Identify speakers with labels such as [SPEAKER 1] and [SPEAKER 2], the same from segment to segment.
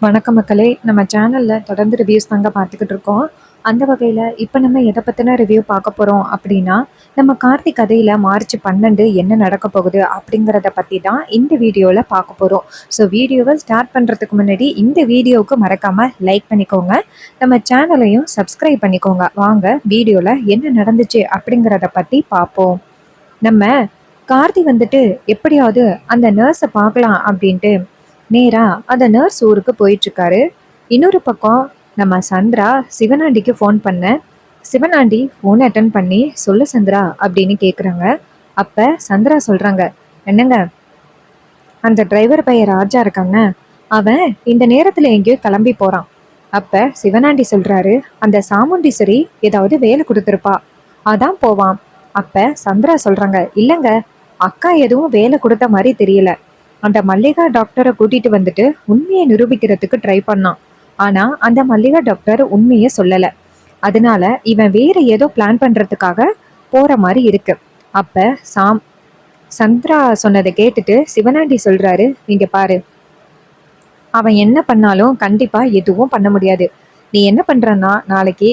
[SPEAKER 1] வணக்கம் மக்களே. நம்ம சேனலில் தொடர்ந்து ரிவ்யூஸ் தாங்க பார்த்துக்கிட்டு இருக்கோம். அந்த வகையில் இப்போ நம்ம எதை பற்றின ரிவ்யூ பார்க்க போகிறோம் அப்படின்னா, நம்ம கார்த்திக் கதையில் மார்ச் 12 என்ன நடக்க போகுது அப்படிங்கிறத பற்றி தான் இந்த வீடியோவில் பார்க்க போகிறோம். ஸோ வீடியோவை ஸ்டார்ட் பண்ணுறதுக்கு முன்னாடி இந்த வீடியோவுக்கு மறக்காமல் லைக் பண்ணிக்கோங்க, நம்ம சேனலையும் சப்ஸ்கிரைப் பண்ணிக்கோங்க. வாங்க வீடியோவில் என்ன நடந்துச்சு அப்படிங்கிறத பற்றி பார்ப்போம். நம்ம கார்த்தி வந்துட்டு எப்படியாவது அந்த நர்ஸை பார்க்கலாம் அப்படின்ட்டு நேராக அந்த நர்ஸ் ஊருக்கு போயிட்டுருக்காரு. இன்னொரு பக்கம் நம்ம சந்திரா சிவனாண்டிக்கு ஃபோன் பண்ண, சிவனாண்டி ஃபோன் அட்டன் பண்ணி சொல்லு சந்திரா அப்படின்னு கேட்குறாங்க. அப்போ சந்திரா சொல்கிறாங்க, என்னங்க அந்த டிரைவர் பையன் ராஜா இருக்காங்க, அவன் இந்த நேரத்தில் எங்கேயோ கிளம்பி போகிறான். அப்போ சிவனாண்டி சொல்கிறாரு, அந்த சாமுண்டீஸ்வரி ஏதாவது வேலை கொடுத்துருப்பா, அதான் போவான். அப்போ சந்திரா சொல்கிறாங்க, இல்லைங்க அக்கா எதுவும் வேலை கொடுத்த மாதிரி தெரியல. அந்த மல்லிகா டாக்டரை கூட்டிட்டு வந்துட்டு உண்மையை நிரூபிக்கிறதுக்கு ட்ரை பண்ணான். ஆனா அந்த மல்லிகா டாக்டர் உண்மையை சொல்லல. அதனால இவன் வேற ஏதோ பிளான் பண்றதுக்காக போற மாதிரி இருக்கு. அப்ப சந்திரா சொன்னதை கேட்டுட்டு சிவனாண்டி சொல்றாரு, இங்க பாரு, அவன் என்ன பண்ணாலும் கண்டிப்பா எதுவும் பண்ண முடியாது. நீ என்ன பண்றன்னா, நாளைக்கு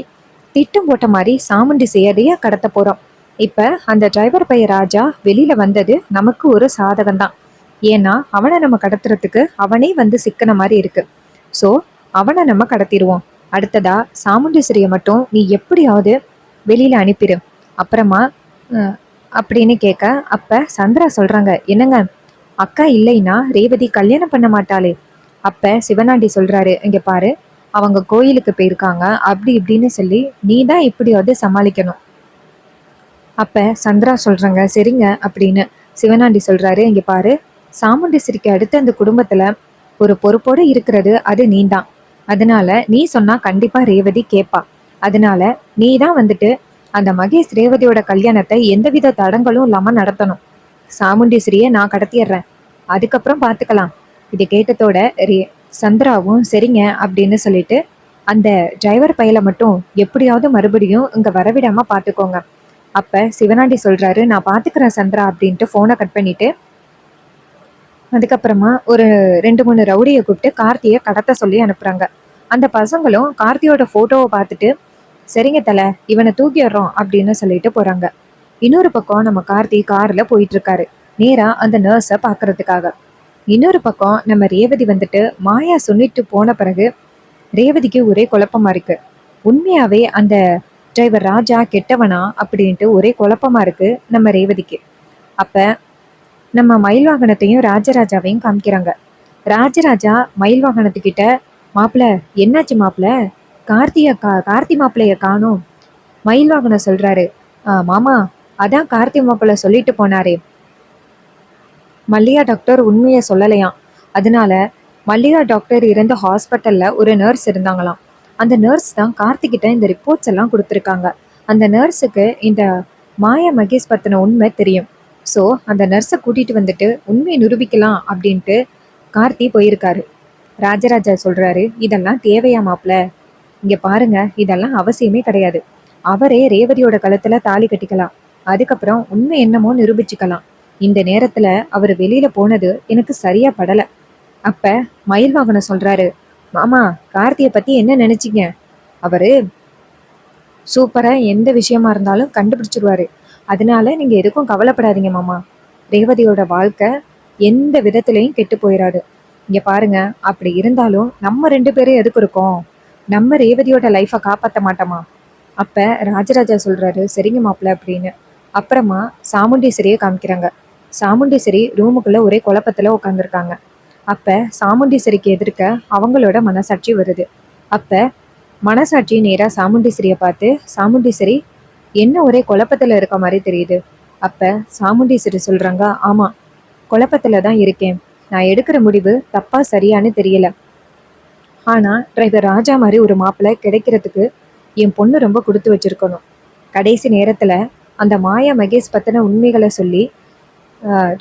[SPEAKER 1] திட்டம் போட்ட மாதிரி சாமுண்டி செயலையா கடத்த போறோம். இப்ப அந்த டிரைவர் பைய ராஜா வெளியில வந்தது நமக்கு ஒரு சாதகம் தான். ஏன்னா அவனை நம்ம கடத்துறதுக்கு அவனே வந்து சிக்கன மாதிரி இருக்கு. ஸோ அவனை நம்ம கடத்திடுவோம். அடுத்ததா சாமுண்டீஸ்வரியை மட்டும் நீ எப்படியாவது வெளியில அனுப்பிடு. அப்புறமா அப்படின்னு கேட்க, அப்ப சந்திரா சொல்றாங்க, என்னங்க அக்கா இல்லைன்னா ரேவதி கல்யாணம் பண்ண மாட்டாளே. அப்ப சிவனாண்டி சொல்றாரு, இங்க பாரு, அவங்க கோயிலுக்கு போயிருக்காங்க அப்படி இப்படின்னு சொல்லி நீ தான் எப்படியாவது சமாளிக்கணும். அப்ப சந்திரா சொல்றாங்க, சரிங்க அப்படின்னு. சிவனாண்டி சொல்றாரு, இங்க பாரு, சாமுண்டீஸ்வரிக்கு அடுத்து அந்த குடும்பத்துல ஒரு பொறுப்போடு இருக்கிறது அது நீ தான். அதனால நீ சொன்னா கண்டிப்பா ரேவதி கேட்பா. அதனால நீ தான் வந்துட்டு அந்த மகேஷ் ரேவதியோட கல்யாணத்தை எந்தவித தடங்களும் இல்லாம நடத்தணும். சாமுண்டீஸ்வரியை நான் கடத்திடுறேன், அதுக்கப்புறம் பார்த்துக்கலாம். இதை கேட்டதோட சந்திராவும் சரிங்க அப்படின்னு சொல்லிட்டு அந்த டிரைவர் பையலை மட்டும் எப்படியாவது மறுபடியும் இங்க வரவிடாம பார்த்துக்கோங்க. அப்ப சிவனாண்டி சொல்றாரு, நான் பாத்துக்கிறேன் சந்திரா அப்படின்ட்டு போனை கட் பண்ணிட்டு அதுக்கப்புறமா ஒரு 2-3 ரவுடியை கூப்பிட்டு கார்த்தியை கடத்த சொல்லி அனுப்புறாங்க. அந்த பசங்களும் கார்த்தியோட போட்டோவை பார்த்துட்டு, சரிங்க தலை, இவனை தூக்கிடுறோம் அப்படின்னு சொல்லிட்டு போறாங்க. இன்னொரு பக்கம் நம்ம கார்த்தி கார்ல போயிட்டு இருக்காரு, நேரா அந்த நர்ஸை பாக்குறதுக்காக. இன்னொரு பக்கம் நம்ம ரேவதி வந்துட்டு மாயா சொல்லிட்டு போன பிறகு ரேவதிக்கு ஒரே குழப்பமா இருக்கு. உண்மையாவே அந்த டிரைவர் ராஜா கெட்டவனா அப்படின்ட்டு ஒரே குழப்பமா இருக்கு நம்ம ரேவதிக்கு. அப்ப நம்ம மயில் வாகனத்தையும் ராஜராஜாவையும் காமிக்கிறாங்க. ராஜராஜா மயில் வாகனத்துக்கிட்ட, மாப்பிள்ள என்னாச்சு மாப்பிள்ள, கார்த்தி மாப்பிள்ளைய காணோம். மயில் வாகனம் சொல்றாரு, மாமா அதான் கார்த்தி மாப்பிள்ள சொல்லிட்டு போனாரே, மல்லிகா டாக்டர் உண்மையை சொல்லலையாம். அதனால மல்லிகா டாக்டர் இருந்த ஹாஸ்பிட்டல்ல ஒரு நர்ஸ் இருந்தாங்களாம். அந்த நர்ஸ் தான் கார்த்திகிட்ட இந்த ரிப்போர்ட்ஸ் எல்லாம் கொடுத்துருக்காங்க. அந்த நர்ஸுக்கு இந்த மாயா மகேஷ் பத்தின உண்மை தெரியும். ஸோ அந்த நர்ஸை கூட்டிட்டு வந்துட்டு உண்மையை நிரூபிக்கலாம் அப்படின்ட்டு கார்த்தி போயிருக்காரு. ராஜராஜா சொல்றாரு, இதெல்லாம் தேவையா மாப்பிள்ள, இங்க பாருங்க, இதெல்லாம் அவசியமே கிடையாது. அவரே ரேவதியோட கழுத்துல தாலி கட்டிக்கலாம், அதுக்கப்புறம் உண்மை என்னமோ நிரூபிச்சுக்கலாம். இந்த நேரத்துல அவர் வெளியில போனது எனக்கு சரியா படல. அப்ப மயில் வாகனம் சொல்றாரு, மாமா கார்த்தியை பத்தி என்ன நினைச்சீங்க, அவரு சூப்பரா எந்த விஷயமா இருந்தாலும் கண்டுபிடிச்சிருவாரு. அதனால நீங்க எதுக்கும் கவலைப்படாதீங்க மாமா, ரேவதியோட வாழ்க்கை எந்த விதத்திலையும் கெட்டு போயிடாது. இங்க பாருங்க, அப்படி இருந்தாலும் நம்ம 2 பேரும் எதுக்கு இருக்கோம், நம்ம ரேவதியோட லைஃபை காப்பாற்ற மாட்டோமா. அப்ப ராஜராஜா சொல்றாரு, சரிங்க மாப்பிள்ள அப்படின்னு. அப்புறமா சாமுண்டீஸ்வரியை காமிக்கிறாங்க. சாமுண்டீஸ்வரி ரூமுக்குள்ள ஒரே குழப்பத்துல உட்காந்துருக்காங்க. அப்ப சாமுண்டீஸ்வரிக்கு எதிர்க்க அவங்களோட மனசாட்சி வருது. அப்ப மனசாட்சி நேரா சாமுண்டீஸ்வரியை பார்த்து, சாமுண்டீஸ்வரி என்ன ஒரே குழப்பத்துல இருக்க மாதிரி தெரியுது. அப்ப சாமுண்டீஸ்வரி சொல்றாங்க, ஆமா குழப்பத்துல தான் இருக்கேன், நான் எடுக்கிற முடிவு தப்பா சரியான்னு தெரியல. ஆனா டிரைவர் ராஜா மாதிரி ஒரு மாப்பிள்ளை கிடைக்கிறதுக்கு என் பொண்ணு ரொம்ப கொடுத்து வச்சிருக்கணும். கடைசி நேரத்துல அந்த மாயா மகேஷ் பத்தின உண்மைகளை சொல்லி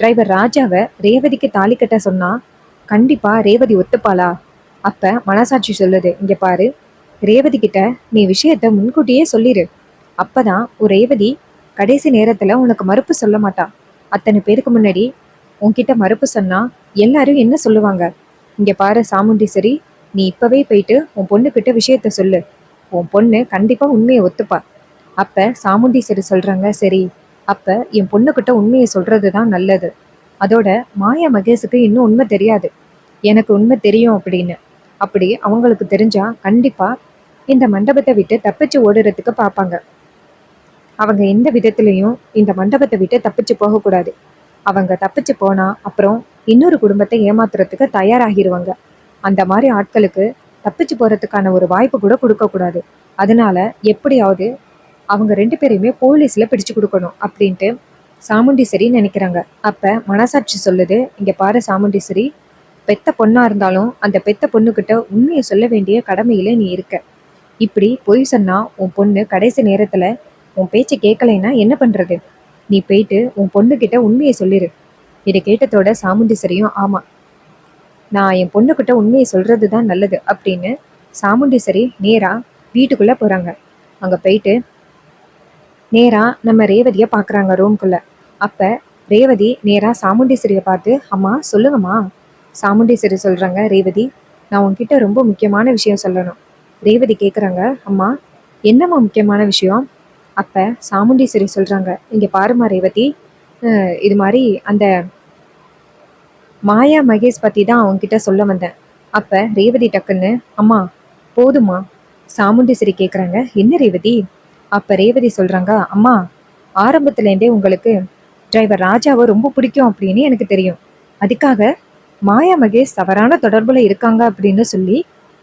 [SPEAKER 1] டிரைவர் ராஜாவை ரேவதிக்கு தாலி கட்ட சொன்னா கண்டிப்பா ரேவதி ஒத்துப்பாளா. அப்ப மனசாட்சி சொல்லுது, இங்க பாரு, ரேவதி கிட்ட நீ விஷயத்த முன்கூட்டியே சொல்லிடு. அப்பதான் ஒரு ரேவதி கடைசி நேரத்துல உனக்கு மறுப்பு சொல்ல மாட்டா. அத்தனை பேருக்கு முன்னாடி உன்கிட்ட மறுப்பு சொன்னா எல்லாரும் என்ன சொல்லுவாங்க. இங்க பாரு சாமுண்டீஸ்வரி, நீ இப்பவே போயிட்டு உன் பொண்ணுகிட்ட விஷயத்த சொல்லு. உன் பொண்ணு கண்டிப்பா உண்மையை ஒத்துப்பா. அப்ப சாமுண்டீஸ்வரி சொல்றாங்க, சரி, அப்ப என் பொண்ணுகிட்ட உண்மையை சொல்றதுதான் நல்லது. அதோட மாயா மகேஷுக்கு இன்னும் உண்மை தெரியாது, எனக்கு உண்மை தெரியும் அப்படின்னு. அப்படி அவங்களுக்கு தெரிஞ்சா கண்டிப்பா இந்த மண்டபத்தை விட்டு தப்பிச்சு ஓடுறதுக்கு பார்ப்பாங்க. அவங்க எந்த விதத்திலையும் இந்த மண்டபத்தை விட்டு தப்பிச்சு போகக்கூடாது. அவங்க தப்பிச்சு போனா அப்புறம் இன்னொரு குடும்பத்தை ஏமாத்துறதுக்கு தயாராகிருவாங்க. அந்த மாதிரி ஆட்களுக்கு தப்பிச்சு போறதுக்கான ஒரு வாய்ப்பு கூட கொடுக்க கூடாது. அதனால எப்படியாவது அவங்க 2 பேரையுமே போலீஸ்ல பிடிச்சு கொடுக்கணும் அப்படின்ட்டு சாமுண்டீஸ்வரி நினைக்கிறாங்க. அப்ப மனசாட்சி சொல்லுது, இங்க பாரு சாமுண்டீஸ்வரி, பெத்த பொண்ணா இருந்தாலும் அந்த பெத்த பொண்ணுகிட்ட உண்மையை சொல்ல வேண்டிய கடமையில நீ இருக்க. இப்படி பொய் சொன்னா உன் பொண்ணு கடைசி நேரத்துல உன் பேச்சை கேட்கலைன்னா என்ன பண்றது? நீ போயிட்டு உன் பொண்ணுகிட்ட உண்மையை சொல்லிரு. இதை கேட்டதோட சாமுண்டீஸ்வரியும், ஆமா, நான் என் பொண்ணுகிட்ட உண்மையை சொல்றது தான் நல்லது அப்படின்னு சாமுண்டீஸ்வரி நேரா வீட்டுக்குள்ள போறாங்க. அங்க போயிட்டு நேரா நம்ம ரேவதியை பாக்குறாங்க ரூம்குள்ள. அப்ப ரேவதி நேரா சாமுண்டீஸ்வரியை பார்த்து, அம்மா சொல்லுங்கம்மா. சாமுண்டீஸ்வரி சொல்றாங்க, ரேவதி, நான் உன்கிட்ட ரொம்ப முக்கியமான விஷயம் சொல்லணும். ரேவதி கேக்குறாங்க, அம்மா என்னம்மா முக்கியமான விஷயம்? அப்ப சாமுண்டீஸ்வரி சொல்றாங்க, இங்க பாருமா ரேவதி, இது மாதிரி அந்த மாயா மகேஷ் பத்தி தான் அவங்ககிட்ட சொல்ல வந்தேன். அப்ப ரேவதி டக்குன்னு, அம்மா போதுமா? சாமுண்டீஸ்வரி கேக்குறாங்க, என்ன ரேவதி? அப்ப ரேவதி சொல்றாங்க, அம்மா ஆரம்பத்துலேருந்தே உங்களுக்கு டிரைவர் ராஜாவை ரொம்ப பிடிக்கும் அப்படின்னு எனக்கு தெரியும். அதுக்காக மாயா மகேஷ் தவறான தொடர்புல இருக்காங்க அப்படின்னு சொல்லி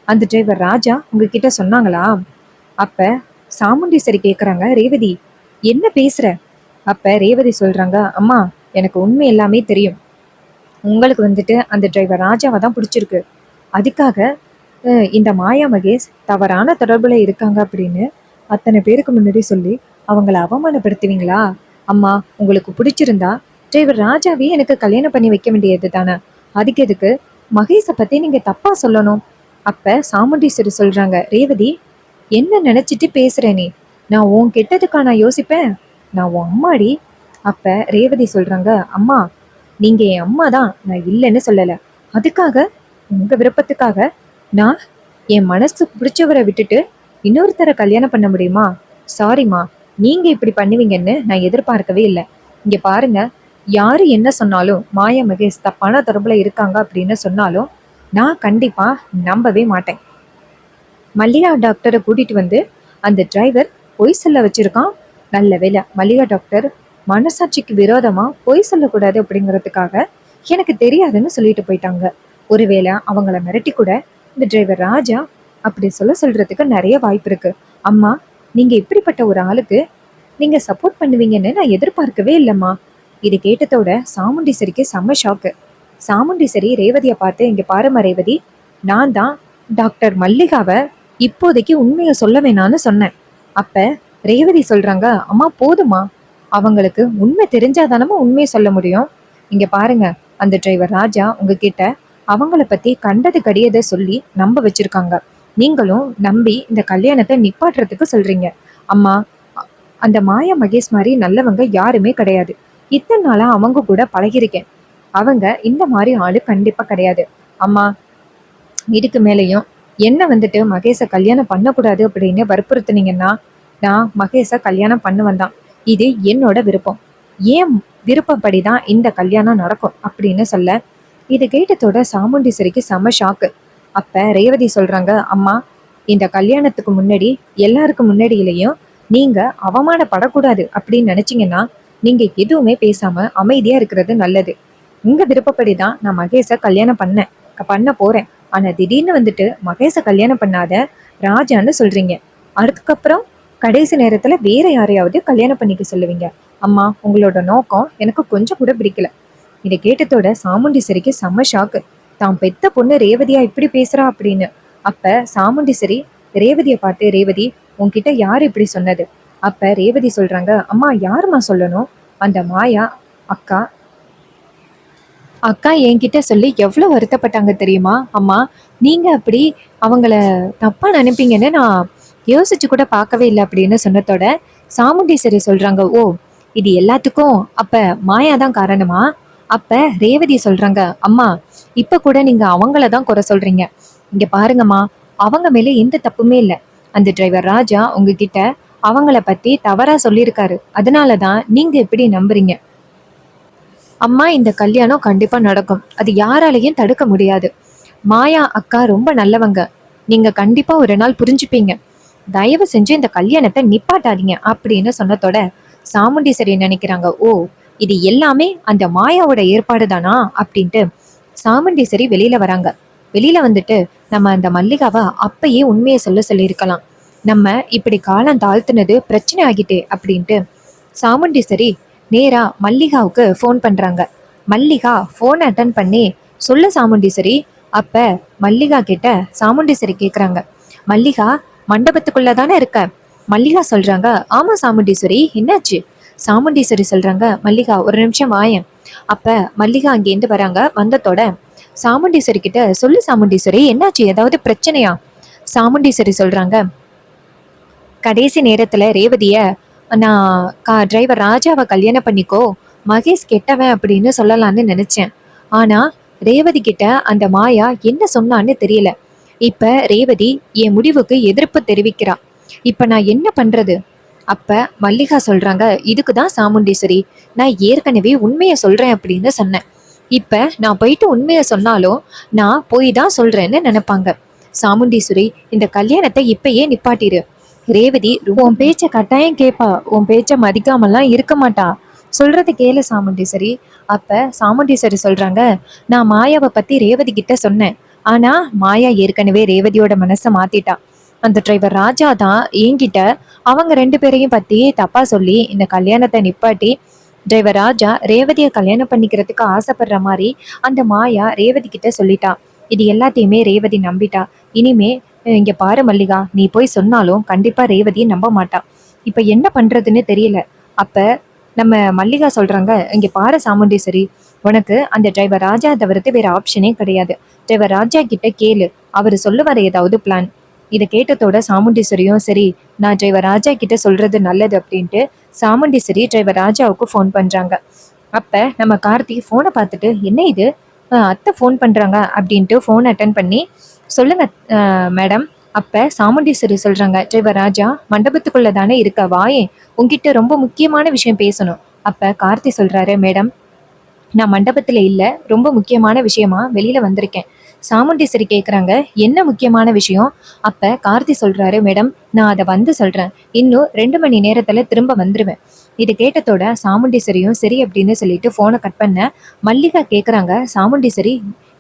[SPEAKER 1] அந்த டிரைவர் ராஜா உங்ககிட்ட சொன்னாங்களா? அப்ப சாமுண்டீஸ்வரி கேக்குறாங்க, ரேவதி என்ன பேசுற? அப்ப ரேவதி சொல்றாங்க, அம்மா எனக்கு உண்மை எல்லாமே தெரியும். உங்களுக்கு வந்துட்டு அந்த டிரைவர் ராஜாவை தான் பிடிச்சிருக்கு. அதுக்காக இந்த மாயா மகேஷ் தவறான தொடர்புல இருக்காங்க அப்படின்னு அத்தனை பேருக்கு முன்னாடி சொல்லி அவங்கள அவமானப்படுத்துவீங்களா? அம்மா உங்களுக்கு பிடிச்சிருந்தா டிரைவர் ராஜாவே எனக்கு கல்யாணம் பண்ணி வைக்க வேண்டியது தானே. அதுக்கு எதுக்கு மகேஷை பத்தி நீங்க தப்பா சொல்லணும்? அப்ப சாமுண்டீஸ்வரி சொல்றாங்க, ரேவதி என்ன நினைச்சிட்டு பேசுற நீ? நான் உன் கெட்டதுக்கா நான் யோசிப்பேன்? நான் உன் அம்மாடி. அப்ப ரேவதி சொல்றாங்க, அம்மா நீங்க என் அம்மா தான், நான் இல்லைன்னு சொல்லல. அதுக்காக உங்க விருப்பத்துக்காக நான் என் மனசு பிடிச்சவரை விட்டுட்டு இன்னொருத்தரை கல்யாணம் பண்ண முடியுமா? சாரிம்மா, நீங்க இப்படி பண்ணுவீங்கன்னு நான் எதிர்பார்க்கவே இல்லை. இங்க பாருங்க, யாரு என்ன சொன்னாலும் மாயா மகேஷ் தப்பான தொடர்புல இருக்காங்க அப்படின்னு சொன்னாலும் நான் கண்டிப்பா நம்பவே மாட்டேன். மல்லிகா டாக்டரை கூட்டிட்டு வந்து அந்த டிரைவர் பொய் சொல்ல வச்சிருக்கான். நல்ல வேலை மல்லிகா டாக்டர் மனசாட்சிக்கு விரோதமா பொய் சொல்லக்கூடாது அப்படிங்கிறதுக்காக எனக்கு தெரியாதுன்னு சொல்லிட்டு போயிட்டாங்க. ஒருவேளை அவங்கள மிரட்டி கூட இந்த டிரைவர் ராஜா அப்படி சொல்றதுக்கு நிறைய வாய்ப்பு இருக்கு. அம்மா நீங்க இப்படிப்பட்ட ஒரு ஆளுக்கு நீங்க சப்போர்ட் பண்ணுவீங்கன்னு நான் எதிர்பார்க்கவே இல்லைம்மா. இது கேட்டதோட சாமுண்டீஸ்வரிக்கு செம்ம ஷாக்கு. சாமுண்டீஸ்வரி ரேவதியை பார்த்து, இங்க பாருமா ரேவதி, நான் தான் டாக்டர் மல்லிகாவை இப்போதைக்கு உண்மையை சொல்ல வேணான்னு சொன்னேன். அப்ப ரேவதி சொல்றாங்க, அம்மா போதுமா, அவங்களுக்கு உண்மை தெரிஞ்சாதானமா உண்மையை சொல்ல முடியும். இங்க பாருங்க, அந்த டிரைவர் ராஜா உங்ககிட்ட அவங்கள பத்தி கண்டது கடியதை சொல்லி நம்ப வச்சிருக்காங்க. நீங்களும் நம்பி இந்த கல்யாணத்தை நிப்பாட்டுறதுக்கு சொல்றீங்க. அம்மா அந்த மாயா மகேஷ் மாதிரி நல்லவங்க யாருமே கிடையாது. இத்தனை நாளா அவங்க கூட பழகிருக்கேன். அவங்க இந்த மாதிரி ஆளு கண்டிப்பா கிடையாது. அம்மா இதுக்கு மேலேயும் என்ன வந்துட்டு மகேஷை கல்யாணம் பண்ணக்கூடாது அப்படின்னு வற்புறுத்துனீங்கன்னா நான் மகேஷை கல்யாணம் பண்ணுவேன் தான். இது என்னோட விருப்பம். ஏன் விருப்பப்படிதான் இந்த கல்யாணம் நடக்கும் அப்படின்னு சொல்ல, இது கேட்டதோட சாமுண்டீஸ்வரிக்கு செம ஷாக்கு. அப்ப ரேவதி சொல்றாங்க, அம்மா இந்த கல்யாணத்துக்கு முன்னாடி எல்லாருக்கும் முன்னாடியிலையும் நீங்க அவமானப்படக்கூடாது அப்படின்னு நினைச்சீங்கன்னா நீங்க எதுவுமே பேசாம அமைதியா இருக்கிறது நல்லது. உங்க விருப்பப்படிதான் நான் மகேஷை கல்யாணம் பண்ண போறேன். ஆனா திடீர்னு வந்துட்டு மகேஷை கல்யாணம் பண்ணாத ராஜான்னு சொல்றீங்க. அதுக்கப்புறம் கடைசி நேரத்துல வேற யாரையாவது கல்யாணம் பண்ணிக்க சொல்லுவீங்க. அம்மா உங்களோட நோக்கம் எனக்கு கொஞ்சம் கூட பிடிக்கல. இதை கேட்டதோட சாமுண்டீஸ்வரிக்கு செம்ம ஷாக்கு. தான் பெத்த பொண்ணு ரேவதியா இப்படி பேசுறா அப்படின்னு. அப்ப சாமுண்டீஸ்வரி ரேவதியை பார்த்து, ரேவதி உன்கிட்ட யாரு இப்படி சொன்னது? அப்ப ரேவதி சொல்றாங்க, அம்மா யாருமா சொல்லணும்? அந்த மாயா அக்கா அக்கா என்கிட்ட சொல்லி எவ்வளோ வருத்தப்பட்டாங்க தெரியுமா? அம்மா நீங்க அப்படி அவங்கள தப்பா நினைப்பீங்கன்னு நான் யோசிச்சு கூட பார்க்கவே இல்லை அப்படின்னு சொன்னதோட சாமுண்டீஸ்வரி சொல்றாங்க, ஓ இது எல்லாத்துக்கும் அப்ப மாயா தான் காரணமா? அப்ப ரேவதி சொல்றாங்க, அம்மா இப்ப கூட நீங்க அவங்கள தான் குறை சொல்றீங்க. இங்க பாருங்கம்மா, அவங்க மேல எந்த தப்புமே இல்ல. அந்த டிரைவர் ராஜா உங்ககிட்ட அவங்கள பத்தி தவறா சொல்லியிருக்காரு. அதனால தான் நீங்க இப்படி நம்புறீங்க. அம்மா, இந்த கல்யாணம் கண்டிப்பா நடக்கும். அது யாராலையும் தடுக்க முடியாது. மாயா அக்கா ரொம்ப நல்லவங்க. நீங்க கண்டிப்பா ஒரு நாள் புரிஞ்சுப்பீங்க. தயவு செஞ்சு இந்த கல்யாணத்தை நிப்பாட்டாதீங்க அப்படின்னு சொன்னதோட சாமுண்டீஸ்வரி நினைக்கிறாங்க, ஓ, இது எல்லாமே அந்த மாயாவோட ஏற்பாடு தானா அப்படின்ட்டு சாமுண்டீஸ்வரி வெளியில வராங்க. வெளியில வந்துட்டு நம்ம அந்த மல்லிகாவை அப்பயே உண்மையை சொல்லியிருக்கலாம். நம்ம இப்படி காலம் தாழ்த்துனது பிரச்சனை ஆகிட்டே அப்படின்ட்டு சாமுண்டீஸ்வரி நேரா மல்லிகாவுக்கு ஃபோன் பண்றாங்க. மல்லிகா ஃபோன் அட்டன் பண்ணி, சொல்லு சாமுண்டீஸ்வரி. அப்ப மல்லிகா கிட்ட சாமுண்டீஸ்வரி கேக்குறாங்க, மல்லிகா மண்டபத்துக்குள்ள தானே இருக்க? மல்லிகா சொல்றாங்க, ஆமா சாமுண்டீஸ்வரி, என்னாச்சு? சாமுண்டீஸ்வரி சொல்றாங்க, மல்லிகா ஒரு நிமிஷம் வாயேன். அப்ப மல்லிகா அங்கேருந்து வராங்க. வந்ததோட சாமுண்டீஸ்வரி கிட்ட, சொல்லு சாமுண்டீஸ்வரி, என்னாச்சு, ஏதாவது பிரச்சனையா? சாமுண்டீஸ்வரி சொல்றாங்க, கடைசி நேரத்துல ரேவதிய நான் டிரைவர் ராஜாவை கல்யாணம் பண்ணிக்கோ, மகேஷ் கெட்டவன் அப்படின்னு சொல்லலாம்னு நினைச்சேன். ஆனா ரேவதி கிட்ட அந்த மாயா என்ன சொன்னான்னு தெரியல. இப்ப ரேவதி என் முடிவுக்கு எதிர்ப்பு தெரிவிக்கிறா. இப்ப நான் என்ன பண்றது? அப்ப மல்லிகா சொல்றாங்க, இதுக்குதான் சாமுண்டீஸ்வரி நான் ஏற்கனவே உண்மையை சொல்றேன் அப்படின்னு சொன்னேன். இப்ப நான் போயிட்டு உண்மையை சொன்னாலும் நான் போய் தான் சொல்றேன்னு நினைப்பாங்க. சாமுண்டீஸ்வரி, இந்த கல்யாணத்தை இப்பயே நிப்பாட்டிரு. ரேவதி உன் பேச்ச கட்டாயம் கேப்பா. உன் பேச்ச மதிக்காமலாம் இருக்க மாட்டா. சொல்றது கேளு சாமுண்டீஸ்வரி. அப்ப சாமுண்டீஸ்வரி சொல்றாங்க, நான் மாயாவை பத்தி ரேவதி கிட்ட சொன்னேன். ஆனா மாயா ஏற்கனவே ரேவதியோட மனசை மாத்திட்டா. அந்த டிரைவர் ராஜா தான் என்கிட்ட அவங்க 2 பேரையும் பத்தி தப்பா சொல்லி இந்த கல்யாணத்தை நிப்பாட்டி டிரைவர் ராஜா ரேவதியை கல்யாணம் பண்ணிக்கிறதுக்கு ஆசைப்படுற மாதிரி அந்த மாயா ரேவதி கிட்ட சொல்லிட்டா. இது எல்லாத்தையுமே ரேவதி நம்பிட்டா. இனிமே இங்க பாரு மல்லிகா, நீ போய் சொன்னாலும் கண்டிப்பா ரேவதியை நம்ப மாட்டா. இப்ப என்ன பண்றதுன்னு தெரியல. அப்ப நம்ம மல்லிகா சொல்றாங்க, இங்க பாரு சாமுண்டீஸ்வரி, உனக்கு அந்த டிரைவர் ராஜா தவிர்த்து வேற ஆப்ஷனே கிடையாது. டிரைவர் ராஜா கிட்ட கேளு, அவரு சொல்லுவாரு ஏதாவது பிளான். இதை கேட்டதோட சாமுண்டீஸ்வரியும் சரி, நான் டிரைவர் ராஜா கிட்ட சொல்றது நல்லது அப்படின்ட்டு சாமுண்டீஸ்வரி டிரைவர் ராஜாவுக்கு ஃபோன் பண்றாங்க. அப்ப நம்ம கார்த்தி ஃபோனை பார்த்துட்டு, என்ன இது, அத்தை ஃபோன் பண்றாங்க அப்படின்ட்டு ஃபோன் அட்டன் பண்ணி, சொல்லுங்க மேடம். அப்ப சாமுண்டீஸ்வரி சொல்றாங்க, டிரைவர் ராஜா மண்டபத்துக்குள்ள தானே இருக்க, வாயே, உங்ககிட்ட ரொம்ப முக்கியமான விஷயம் பேசணும். அப்ப கார்த்தி சொல்றாரு, மேடம் நான் மண்டபத்துல இல்ல, ரொம்ப முக்கியமான விஷயமா வெளியில வந்திருக்கேன். சாமுண்டீஸ்வரி கேக்குறாங்க, என்ன முக்கியமான விஷயம்? அப்ப கார்த்தி சொல்றாரு, மேடம் நான் அதை வந்து சொல்றேன், இன்னும் 2 மணி நேரத்துல திரும்ப வந்துருவேன். இது கேட்டதோட சாமுண்டீஸ்வரியும் சரி அப்படின்னு சொல்லிட்டு போனை கட் பண்ண மல்லிகா கேக்குறாங்க, சாமுண்டீஸ்வரி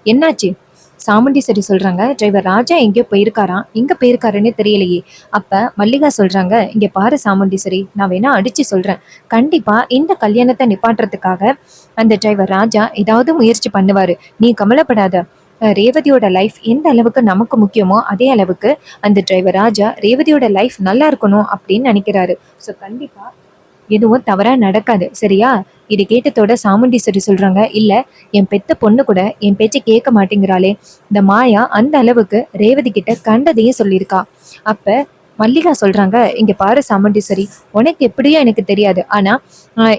[SPEAKER 1] என்னாச்சு? சாமுண்டீஸ்வரி சொல்றாங்க, டிரைவர் ராஜா எங்கேயோ போயிருக்காராம், எங்க போயிருக்காருன்னு தெரியலையே. அப்ப மல்லிகா சொல்றாங்க, இங்க பாரு சாமுண்டீஸ்வரி, நான் வேணா அடிச்சு சொல்றேன், கண்டிப்பா இந்த கல்யாணத்தை நிப்பாட்டுறதுக்காக அந்த டிரைவர் ராஜா ஏதாவது முயற்சி பண்ணுவாரு. நீ கவலைப்படாத. ரேவதியோட லைஃப் எந்த அளவுக்கு நமக்கு முக்கியமோ அதே அளவுக்கு அந்த டிரைவர் ராஜா ரேவதியோட லைஃப் நல்லா இருக்கணும் அப்படின்னு நினைக்கிறாரு. ஸோ கண்டிப்பா எதுவும் தவறா நடக்காது, சரியா? இது கேட்டதோட சாமுண்டீஸ்வரி சொல்றாங்க, இல்ல, என் பெத்த பொண்ணு கூட என் பேச்சை கேட்க மாட்டேங்கிறாளே. இந்த மாயா அந்த அளவுக்கு ரேவதி கிட்ட கண்டதையும் சொல்லியிருக்கா. அப்ப மல்லிகா சொல்றாங்க, இங்க பாரு சாமுண்டீஸ்வரி, உனக்கு எப்படியோ எனக்கு தெரியாது, ஆனா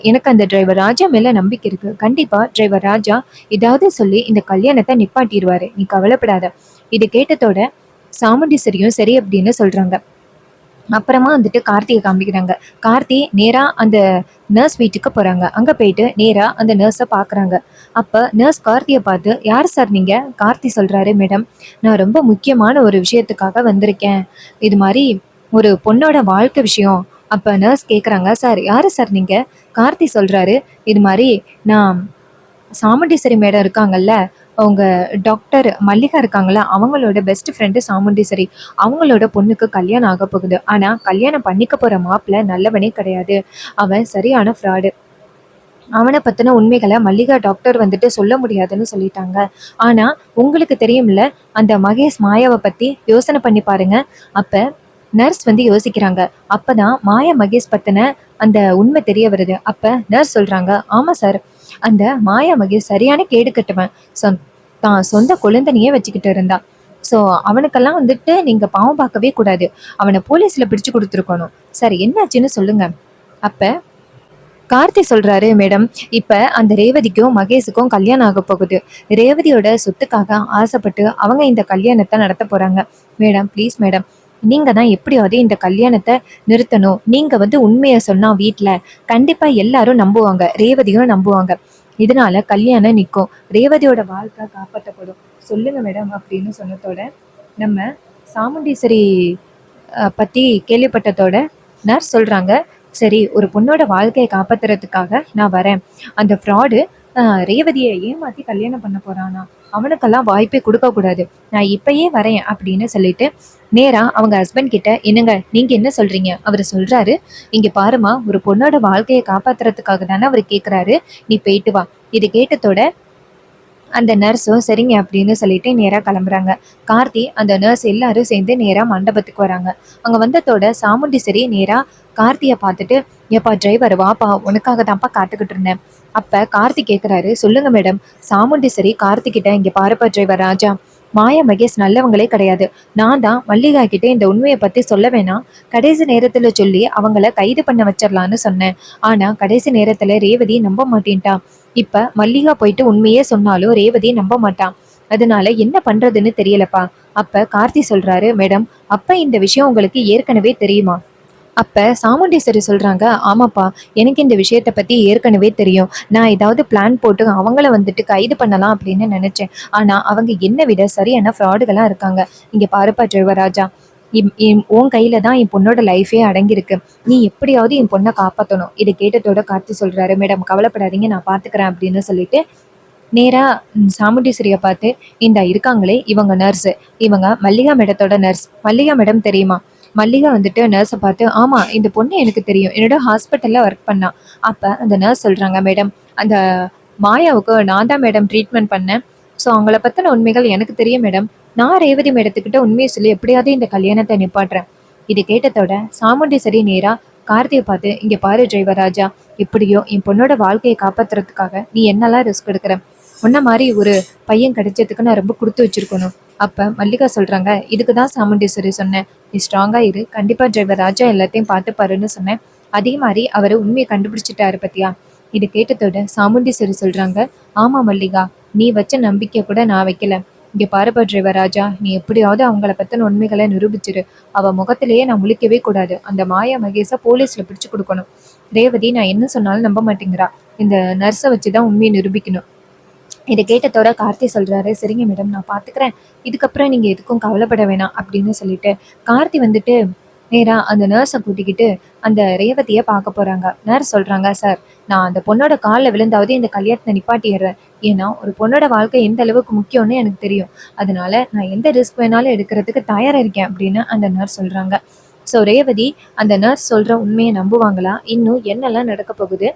[SPEAKER 1] எனக்கு அந்த டிரைவர் ராஜா மேல நம்பிக்கை இருக்கு. கண்டிப்பா டிரைவர் ராஜா ஏதாவது சொல்லி இந்த கல்யாணத்தை நிப்பாட்டிடுவாரு, நீ கவலைப்படாத. இது கேட்டதோட சாமுண்டீஸ்வரியும் சரி அப்படின்னு சொல்றாங்க. அப்புறமா வந்துட்டு கார்த்தியை காமிக்கிறாங்க. கார்த்தி நேரா அந்த நர்ஸ் வீட்டுக்கு போறாங்க. அங்க போயிட்டு நேரா அந்த நர்ஸை பாக்குறாங்க. அப்ப நர்ஸ் கார்த்தியை பார்த்து, யார் சார் நீங்க? கார்த்தி சொல்றாரு, மேடம் நான் ரொம்ப முக்கியமான ஒரு விஷயத்துக்காக வந்திருக்கேன், இது மாதிரி ஒரு பொண்ணோட வாழ்க்கை விஷயம். அப்ப நர்ஸ் கேக்குறாங்க, சார் யாரு சார் நீங்க? கார்த்தி சொல்றாரு, இது மாதிரி நான் சாமுண்டீஸ்வரி மேடம் இருக்காங்கல்ல, அவங்க டாக்டர் மல்லிகா இருக்காங்கல்ல, அவங்களோட பெஸ்ட் ஃப்ரெண்டு சாமுண்டீஸ்வரி. அவங்களோட பொண்ணுக்கு கல்யாணம் ஆக போகுது. ஆனா கல்யாணம் பண்ணிக்க போற மாப்பிள்ள நல்லவனே கிடையாது, அவன் சரியான ஃப்ராடு. அவனை பத்தின உண்மைகளை மல்லிகா டாக்டர் வந்துட்டு சொல்ல முடியாதுன்னு சொல்லிட்டாங்க. ஆனா உங்களுக்கு தெரியும்ல, அந்த மகேஷ் மாயாவை பத்தி யோசனை பண்ணி பாருங்க. அப்ப நர்ஸ் வந்து யோசிக்கிறாங்க. அப்பதான் மாயா மகேஷ் பத்தின அந்த உண்மை தெரிய வருது. அப்ப நர்ஸ் சொல்றாங்க, ஆமா சார், அந்த மாயா மகேஷ் சரியான கேடு கட்டுவன். தான் சொந்த குழந்தைனையே வச்சுக்கிட்டு இருந்தா. ஸோ அவனுக்கெல்லாம் வந்துட்டு நீங்க பாவம் பார்க்கவே கூடாது, அவனை போலீஸ்ல பிடிச்சு கொடுத்துருக்கணும். சார் என்னாச்சுன்னு சொல்லுங்க. அப்ப கார்த்தி சொல்றாரு, மேடம் இப்ப அந்த ரேவதிக்கும் மகேஷுக்கும் கல்யாணம் ஆக போகுது. ரேவதியோட சொத்துக்காக ஆசைப்பட்டு அவங்க இந்த கல்யாணத்தை நடத்த போறாங்க. மேடம் ப்ளீஸ் மேடம், நீங்க தான் எப்படியாவது இந்த கல்யாணத்தை நிறுத்தணும். நீங்க உண்மையை சொன்னா வீட்ல கண்டிப்பா எல்லாரும் நம்புவாங்க, ரேவதியும் நம்புவாங்க. இதனால கல்யாணம் நிற்கும், ரேவதியோட வாழ்க்கை காப்பாற்றப்படும். சொல்லுங்க மேடம் அப்படின்னு சொன்னதோட நம்ம சாமுண்டீஸ்வரி பத்தி கேள்விப்பட்டதோட நர்ஸ் சொல்றாங்க, சரி ஒரு பொண்ணோட வாழ்க்கையை காப்பாத்துறதுக்காக நான் வரேன். அந்த ஃப்ராடு ரேவதியை ஏமாத்தி கல்யாணம் பண்ண போறானா, அவனுக்கெல்லாம் வாய்ப்பே கொடுக்க கூடாது, நான் இப்பயே வரேன் அப்படின்னு சொல்லிட்டு நேரா அவங்க ஹஸ்பண்ட் கிட்ட, என்னங்க நீங்க என்ன சொல்றீங்க? அவர் சொல்றாரு, இங்க பாருமா, ஒரு பொண்ணோட வாழ்க்கையை காப்பாத்துறதுக்காக தானே அவர் கேட்குறாரு, நீ போயிட்டு வா. இது கேட்டதோட அந்த நர்ஸும் சரிங்க அப்படின்னு சொல்லிட்டு நேராக கிளம்புறாங்க. கார்த்தி அந்த நர்ஸ் எல்லாரும் சேர்ந்து நேராக மண்டபத்துக்கு வராங்க. அங்கே வந்ததோட சாமுண்டீஸ்வரி நேராக கார்த்தியை பார்த்துட்டு, ஏப்பா டிரைவர் வாப்பா, உனக்காக தான்ப்பா காத்துக்கிட்டு இருந்தேன். அப்போ கார்த்தி கேட்குறாரு, சொல்லுங்க மேடம். சாமுண்டீஸ்வரி கார்த்திகிட்ட, இங்கே பாருப்பா டிரைவர் ராஜா, மாயா மகேஷ் நல்லவங்களே கிடையாது. நான் தான் மல்லிகா கிட்டே இந்த உண்மையை பற்றி சொல்ல வேணாம், கடைசி நேரத்தில் சொல்லி அவங்கள கைது பண்ண வச்சிடலான்னு சொன்னேன். ஆனால் கடைசி நேரத்தில் ரேவதி நம்ப மாட்டேன்ட்டா. இப்ப மல்லிகா போயிட்டு உண்மையே சொன்னாலும் ரேவதி நம்ப மாட்டான். அதனால என்ன பண்றதுன்னு தெரியலப்பா. அப்ப கார்த்தி சொல்றாரு, மேடம் அப்ப இந்த விஷயம் உங்களுக்கு ஏற்கனவே தெரியுமா? அப்ப சாமுண்டீஸ்வரி சொல்றாங்க, ஆமாப்பா, எனக்கு இந்த விஷயத்த பத்தி ஏற்கனவே தெரியும். நான் ஏதாவது பிளான் போட்டு அவங்கள கைது பண்ணலாம் அப்படின்னு நினைச்சேன். ஆனா அவங்க என்னை விட சரியான ஃப்ராடுகளா இருக்காங்க. இங்க பாருப்பா டிரைவர் ராஜா, உன் கையில தான் என் பொண்ணோட லைஃபே அடங்கியிருக்கு. நீ எப்படியாவது என் பொண்ணை காப்பாற்றணும். இதை கேட்டதோட கார்த்தி சொல்றாரு, மேடம் கவலைப்படாதீங்க, நான் பார்த்துக்கிறேன் அப்படின்னு சொல்லிட்டு நேரா சாமுண்டீஸ்வரியை பார்த்து, இந்த இருக்காங்களே இவங்க நர்ஸு, இவங்க மல்லிகா மேடத்தோட நர்ஸ். மல்லிகா மேடம் தெரியுமா? மல்லிகா நர்ஸை பார்த்து, ஆமா இந்த பொண்ணு எனக்கு தெரியும், என்னோட ஹாஸ்பிட்டலில் ஒர்க் பண்ணா. அப்போ அந்த நர்ஸ் சொல்கிறாங்க, மேடம் அந்த மாயாவுக்கு நான் தான் மேடம் ட்ரீட்மெண்ட் பண்ணேன். ஸோ அவங்கள பற்றின உண்மைகள் எனக்கு தெரியும் மேடம். நான் ரேவதி மேடத்துக்கிட்ட உண்மையை சொல்லி எப்படியாவது இந்த கல்யாணத்தை நிப்பாட்டுறேன். இது கேட்டதோட சாமுண்டீஸ்வரி நேராக கார்த்தியை பார்த்து, இங்கே பாரு டிரைவர் ராஜா, எப்படியோ என் பொண்ணோட வாழ்க்கையை காப்பாற்றுறதுக்காக நீ என்னெல்லாம் ரிஸ்க் எடுக்கிற, உன்ன மாதிரி ஒரு பையன் கிடைச்சதுக்கு நான் ரொம்ப கொடுத்து வச்சிருக்கணும். அப்போ மல்லிகா சொல்கிறாங்க, இதுக்கு தான் சாமுண்டீஸ்வரி சொன்னேன், நீ ஸ்ட்ராங்காக இரு, கண்டிப்பாக டிரைவர் ராஜா எல்லாத்தையும் பார்த்துப்பாருன்னு சொன்னேன். அதே மாதிரி அவர் உண்மையை கண்டுபிடிச்சிட்டாரு பத்தியா. இது கேட்டதோட சாமுண்டீஸ்வரி சொல்கிறாங்க, ஆமாம் மல்லிகா, நீ வச்ச நம்பிக்கை கூட நான் வைக்கல. இங்கே பாருப்பா டிரைவர் ராஜா, நீ எப்படியாவது அவங்கள பற்றின உண்மைகளை நிரூபிச்சிரு. அவள் முகத்திலேயே நான் முழிக்கவே கூடாது. அந்த மாயா மகேஷை போலீஸில் பிடிச்சு கொடுக்கணும். ரேவதி நான் என்ன சொன்னாலும் நம்ப மாட்டேங்கிறா. இந்த நர்ஸை வச்சு தான் உண்மையை நிரூபிக்கணும். இதை கேட்டதோட கார்த்தி சொல்கிறாரு, சரிங்க மேடம் நான் பார்த்துக்கிறேன், இதுக்கப்புறம் நீங்கள் எதுக்கும் கவலைப்பட வேணாம் அப்படின்னு சொல்லிட்டு கார்த்தி நேராக அந்த நர்ஸை கூட்டிக்கிட்டு அந்த ரேவதியை பார்க்க போகிறாங்க. நர்ஸ் சொல்கிறாங்க, சார் நான் அந்த பொண்ணோட காலில் விழுந்தாவது இந்த கல்யாணத்தை நிப்பாட்டிடுறேன். ஏன்னா ஒரு பொண்ணோட வாழ்க்கை எந்த அளவுக்கு முக்கியம்னு எனக்கு தெரியும். அதனால நான் எந்த ரிஸ்க் வேணாலும் எடுக்கிறதுக்கு தயாராக இருக்கேன் அப்படின்னு அந்த நர்ஸ் சொல்கிறாங்க. ஸோ ரேவதி அந்த நர்ஸ் சொல்கிற உண்மையை நம்புவாங்களா, இன்னும் என்னெல்லாம் நடக்க போகுது,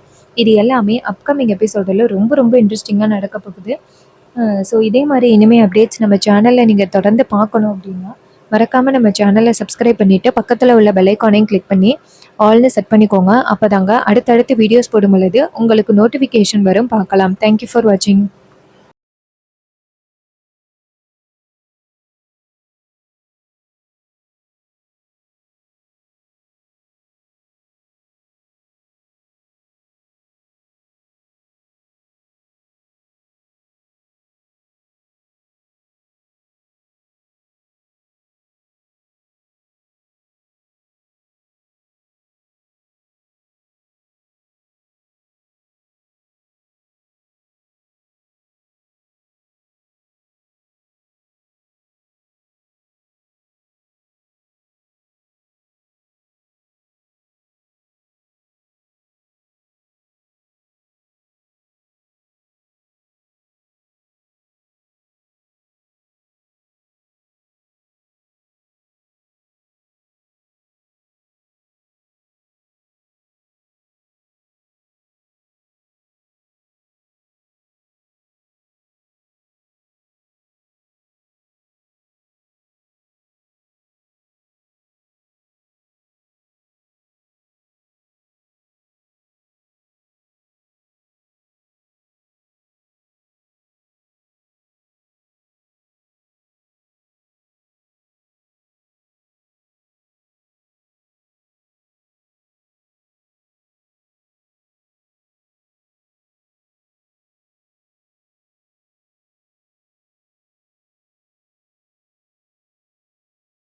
[SPEAKER 1] இது எல்லாமே அப்கமிங் எபிசோடில் ரொம்ப ரொம்ப இன்ட்ரெஸ்டிங்காக நடக்க போகுது. ஸோ இதே மாதிரி இனிமேல் அப்டேட்ஸ் நம்ம சேனலில் நீங்கள் தொடர்ந்து பார்க்கணும் அப்படின்னா மறக்காமல் நம்ம சேனலை சப்ஸ்கிரைப் பண்ணிவிட்டு பக்கத்தில் உள்ள பெல் ஐகானையும் கிளிக் பண்ணி ஆல்னு செட் பண்ணிக்கோங்க. அப்போ தாங்க அடுத்தடுத்து வீடியோஸ் போடும் பொழுது உங்களுக்கு நோட்டிஃபிகேஷன் வரும், பார்க்கலாம். தேங்க்யூ ஃபார் வாட்சிங்.